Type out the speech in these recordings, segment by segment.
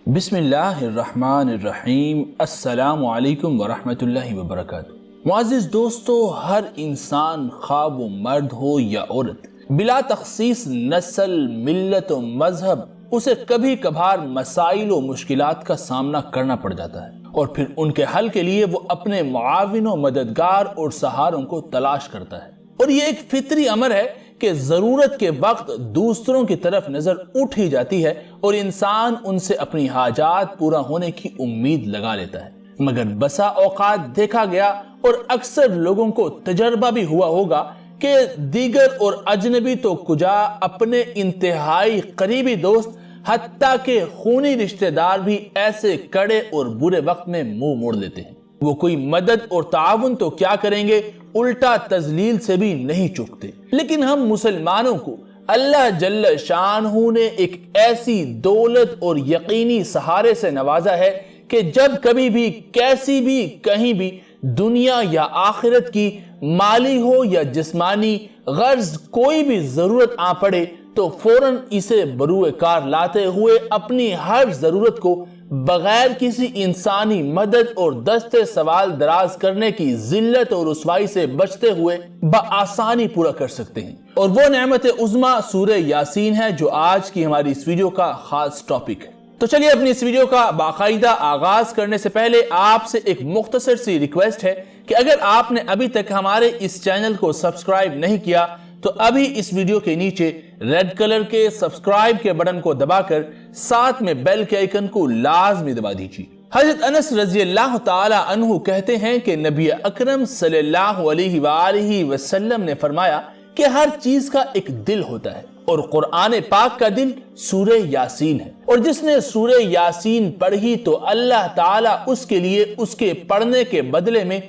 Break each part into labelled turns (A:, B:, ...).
A: بسم اللہ الرحمن الرحیم۔ السلام علیکم ورحمۃ اللہ وبرکاتہ۔ معزز دوستو، ہر انسان خواہ وہ مرد ہو یا عورت، بلا تخصیص نسل، ملت و مذہب، اسے کبھی کبھار مسائل و مشکلات کا سامنا کرنا پڑ جاتا ہے، اور پھر ان کے حل کے لیے وہ اپنے معاون و مددگار اور سہاروں کو تلاش کرتا ہے۔ اور یہ ایک فطری امر ہے کہ ضرورت کے وقت دوسروں کی طرف نظر اٹھ ہی جاتی ہے اور انسان ان سے اپنی حاجات پورا ہونے کی امید لگا لیتا ہے۔ مگر بسا اوقات دیکھا گیا اور اکثر لوگوں کو تجربہ بھی ہوا ہوگا کہ دیگر اور اجنبی تو کجا، اپنے انتہائی قریبی دوست حتیٰ کہ خونی رشتہ دار بھی ایسے کڑے اور برے وقت میں منہ موڑ لیتے ہیں۔ وہ کوئی مدد اور تعاون تو کیا کریں گے، الٹا تذلیل سے بھی نہیں چکتے۔ لیکن ہم مسلمانوں کو اللہ جل شانہ نے ایک ایسی دولت اور یقینی سہارے سے نوازا ہے کہ جب کبھی بھی، کیسی بھی، کہیں بھی، دنیا یا آخرت کی مالی ہو یا جسمانی غرض کوئی بھی ضرورت آ پڑے تو فوراً اسے بروئے کار لاتے ہوئے اپنی ہر ضرورت کو بغیر کسی انسانی مدد اور دست سوال دراز کرنے کی ذلت اور رسوائی سے بچتے ہوئے بآسانی پورا کر سکتے ہیں۔ اور وہ نعمت عظمی سورہ یاسین ہے جو آج کی ہماری اس ویڈیو کا خاص ٹاپک ہے۔ تو چلیے اپنی اس ویڈیو کا باقاعدہ آغاز کرنے سے پہلے آپ سے ایک مختصر سی ریکویسٹ ہے کہ اگر آپ نے ابھی تک ہمارے اس چینل کو سبسکرائب نہیں کیا تو ابھی اس ویڈیو کے نیچے ریڈ کلر کے سبسکرائب کے بٹن کو دبا کر ساتھ میں بیل کے آئیکن کو لازمی دبا دیجیے۔ حضرت انس رضی اللہ تعالی عنہ کہتے ہیں کہ نبی اکرم صلی اللہ علیہ وآلہ وسلم نے فرمایا کہ ہر چیز کا ایک دل ہوتا ہے، اور قرآن پاک کا دل سورہ یاسین ہے، اور جس نے سورہ یاسین پڑھی تو اللہ تعالیٰ اس کے لیے اس کے پڑھنے کے بدلے میں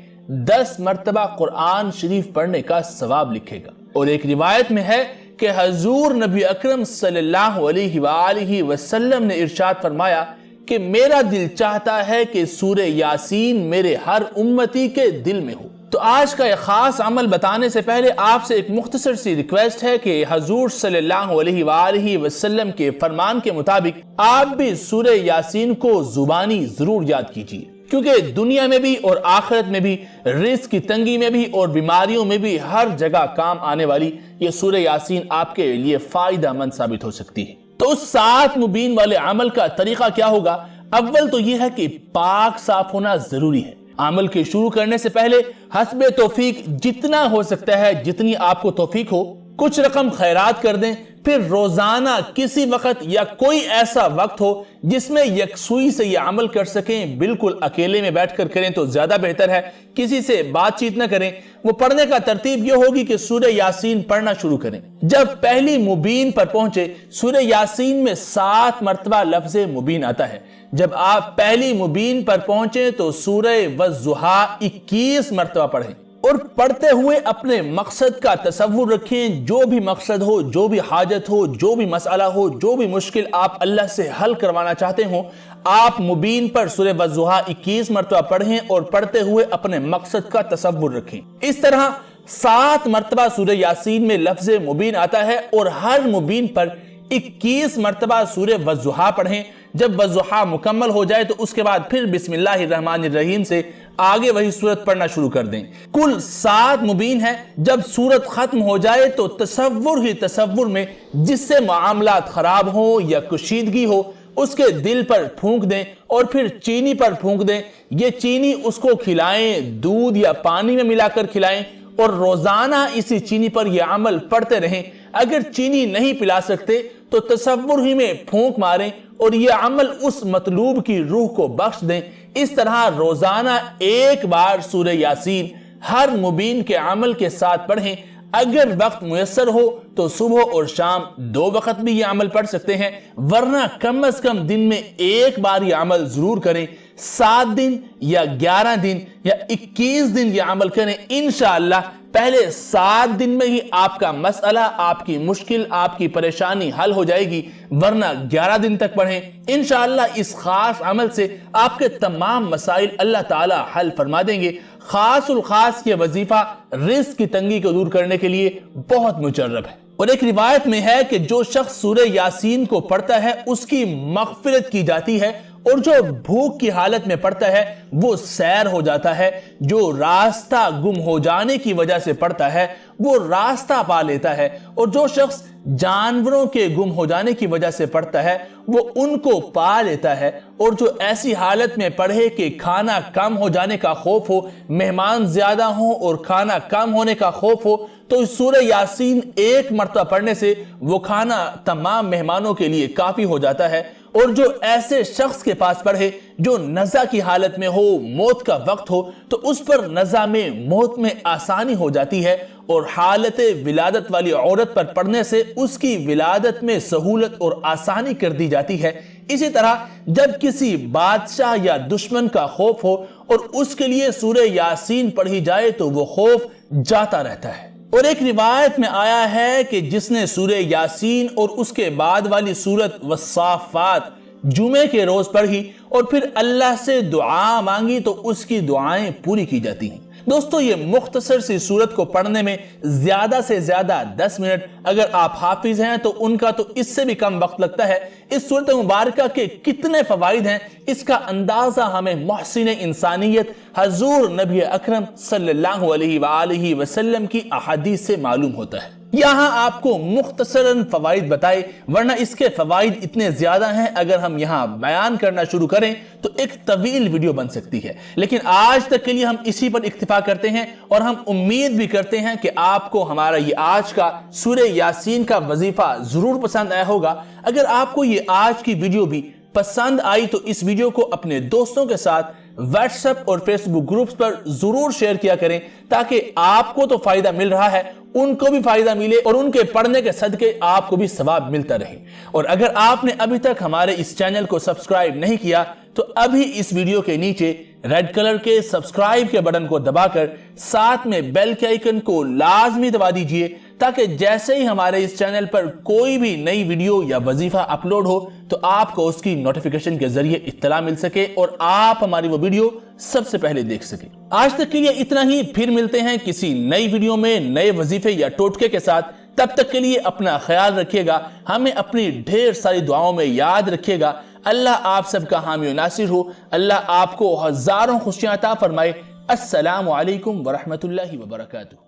A: 10 مرتبہ قرآن شریف پڑھنے کا ثواب لکھے گا۔ اور ایک روایت میں ہے کہ حضور نبی اکرم صلی اللہ علیہ وآلہ وسلم نے ارشاد فرمایا کہ میرا دل چاہتا ہے کہ سورہ یاسین میرے ہر امتی کے دل میں ہو۔ تو آج کا ایک خاص عمل بتانے سے پہلے آپ سے ایک مختصر سی ریکویسٹ ہے کہ حضور صلی اللہ علیہ وآلہ وسلم کے فرمان کے مطابق آپ بھی سورہ یاسین کو زبانی ضرور یاد کیجیے، کیونکہ دنیا میں بھی اور آخرت میں بھی، رزق کی تنگی میں بھی اور بیماریوں میں بھی ہر جگہ کام آنے والی یہ سورہ یاسین آپ کے لیے فائدہ مند ثابت ہو سکتی ہے۔ تو اس 7 مبین والے عمل کا طریقہ کیا ہوگا؟ اول تو یہ ہے کہ پاک صاف ہونا ضروری ہے۔ عمل کے شروع کرنے سے پہلے حسب توفیق جتنا ہو سکتا ہے، جتنی آپ کو توفیق ہو، کچھ رقم خیرات کر دیں۔ پھر روزانہ کسی وقت یا کوئی ایسا وقت ہو جس میں یکسوئی سے یہ عمل کر سکیں، بالکل اکیلے میں بیٹھ کر کریں تو زیادہ بہتر ہے، کسی سے بات چیت نہ کریں۔ وہ پڑھنے کا ترتیب یہ ہوگی کہ سورہ یاسین پڑھنا شروع کریں۔ جب پہلی مبین پر پہنچے، سورہ یاسین میں 7 مرتبہ لفظ مبین آتا ہے۔ جب آپ پہلی مبین پر پہنچے تو سورہ والضحیٰ 21 مرتبہ پڑھیں، اور پڑھتے ہوئے اپنے مقصد کا تصور رکھیں۔ جو بھی مقصد ہو، جو بھی حاجت ہو، جو بھی مسئلہ ہو، جو بھی مشکل آپ اللہ سے حل کروانا چاہتے ہوں، آپ مبین پر سورہ والضحیٰ 21 مرتبہ پڑھیں اور پڑھتے ہوئے اپنے مقصد کا تصور رکھیں۔ اس طرح 7 مرتبہ سورہ یاسین میں لفظ مبین آتا ہے، اور ہر مبین پر 21 مرتبہ سورہ والضحیٰ پڑھیں۔ جب والضحیٰ مکمل ہو جائے تو اس کے بعد پھر بسم اللہ الرحمن الرحیم سے آگے وہی سورت پڑھنا شروع کر دیں۔ کل 7 مبین ہے۔ جب سورت ختم ہو جائے تو تصور ہی تصور میں جس سے معاملات خراب ہوں یا کشیدگی ہو، اس کے دل پر پھونک دیں، اور پھر چینی پر پھونک دیں۔ یہ چینی اس کو کھلائیں، دودھ یا پانی میں ملا کر کھلائیں، اور روزانہ اسی چینی پر یہ عمل پڑھتے رہیں۔ اگر چینی نہیں پلا سکتے تو تصور ہی میں پھونک ماریں اور یہ عمل اس مطلوب کی روح کو بخش دیں۔ اس طرح روزانہ ایک بار سورہ یاسین ہر مبین کے عمل کے ساتھ پڑھیں۔ اگر وقت میسر ہو تو صبح اور شام 2 وقت بھی یہ عمل پڑھ سکتے ہیں، ورنہ کم از کم دن میں ایک بار یہ عمل ضرور کریں۔ 7 دن یا 11 دن یا 21 دن یہ عمل کریں، انشاءاللہ پہلے 7 دن میں ہی آپ کا مسئلہ، آپ کی مشکل، آپ کی پریشانی حل ہو جائے گی، ورنہ 11 دن تک پڑھیں۔ انشاءاللہ اس خاص عمل سے آپ کے تمام مسائل اللہ تعالی حل فرما دیں گے۔ خاص الخاص یہ وظیفہ رزق کی تنگی کو دور کرنے کے لیے بہت مجرب ہے۔ اور ایک روایت میں ہے کہ جو شخص سورہ یاسین کو پڑھتا ہے اس کی مغفرت کی جاتی ہے، اور جو بھوک کی حالت میں پڑھتا ہے وہ سیر ہو جاتا ہے، جو راستہ گم ہو جانے کی وجہ سے پڑھتا ہے وہ راستہ پا لیتا ہے، اور جو شخص جانوروں کے گم ہو جانے کی وجہ سے پڑھتا ہے وہ ان کو پا لیتا ہے، اور جو ایسی حالت میں پڑھے کہ کھانا کم ہو جانے کا خوف ہو، مہمان زیادہ ہوں اور کھانا کم ہونے کا خوف ہو، تو اس سورہ یاسین ایک مرتبہ پڑھنے سے وہ کھانا تمام مہمانوں کے لیے کافی ہو جاتا ہے۔ اور جو ایسے شخص کے پاس پڑھے جو نزع کی حالت میں ہو، موت کا وقت ہو، تو اس پر نزع میں موت میں آسانی ہو جاتی ہے، اور حالت ولادت والی عورت پر پڑھنے سے اس کی ولادت میں سہولت اور آسانی کر دی جاتی ہے۔ اسی طرح جب کسی بادشاہ یا دشمن کا خوف ہو اور اس کے لیے سورہ یاسین پڑھی جائے تو وہ خوف جاتا رہتا ہے۔ اور ایک روایت میں آیا ہے کہ جس نے سورہ یاسین اور اس کے بعد والی سورت والصافات جمعے کے روز پڑھی اور پھر اللہ سے دعا مانگی تو اس کی دعائیں پوری کی جاتی ہیں۔ دوستو، یہ مختصر سی سورت کو پڑھنے میں زیادہ سے زیادہ 10 منٹ، اگر آپ حافظ ہیں تو ان کا تو اس سے بھی کم وقت لگتا ہے۔ اس سورت مبارکہ کے کتنے فوائد ہیں اس کا اندازہ ہمیں محسن انسانیت حضور نبی اکرم صلی اللہ علیہ وآلہ وسلم کی احادیث سے معلوم ہوتا ہے۔ یہاں آپ کو مختصراً فوائد بتائے، ورنہ اس کے فوائد اتنے زیادہ ہیں اگر ہم یہاں بیان کرنا شروع کریں تو ایک طویل ویڈیو بن سکتی ہے، لیکن آج تک کے لیے ہم اسی پر اکتفا کرتے ہیں، اور ہم امید بھی کرتے ہیں کہ آپ کو ہمارا یہ آج کا سورہ یاسین کا وظیفہ ضرور پسند آیا ہوگا۔ اگر آپ کو یہ آج کی ویڈیو بھی پسند آئی تو اس ویڈیو کو اپنے دوستوں کے ساتھ واٹس ایپ اور فیس بک گروپس پر ضرور شیئر کیا کریں، تاکہ آپ کو تو فائدہ مل رہا ہے، ان کو بھی فائدہ ملے، اور ان کے پڑھنے کے صدقے آپ کو بھی ثواب ملتا رہے۔ اور اگر آپ نے ابھی تک ہمارے اس چینل کو سبسکرائب نہیں کیا تو ابھی اس ویڈیو کے نیچے ریڈ کلر کے سبسکرائب کے بٹن کو دبا کر ساتھ میں بیل کے آئیکن کو لازمی دبا دیجئے، تاکہ جیسے ہی ہمارے اس چینل پر کوئی بھی نئی ویڈیو یا وظیفہ اپلوڈ ہو تو آپ کو اس کی نوٹیفیکیشن کے ذریعے اطلاع مل سکے اور آپ ہماری وہ ویڈیو سب سے پہلے دیکھ سکیں۔ آج تک کے لیے اتنا ہی، پھر ملتے ہیں کسی نئی ویڈیو میں نئے وظیفے یا ٹوٹکے کے ساتھ۔ تب تک کے لیے اپنا خیال رکھیے گا، ہمیں اپنی ڈھیر ساری دعاؤں میں یاد رکھیے گا۔ اللہ آپ سب کا حامی و ناصر ہو، اللہ آپ کو ہزاروں خوشیاں عطا فرمائے۔ السلام علیکم ورحمۃ اللہ وبرکاتہ۔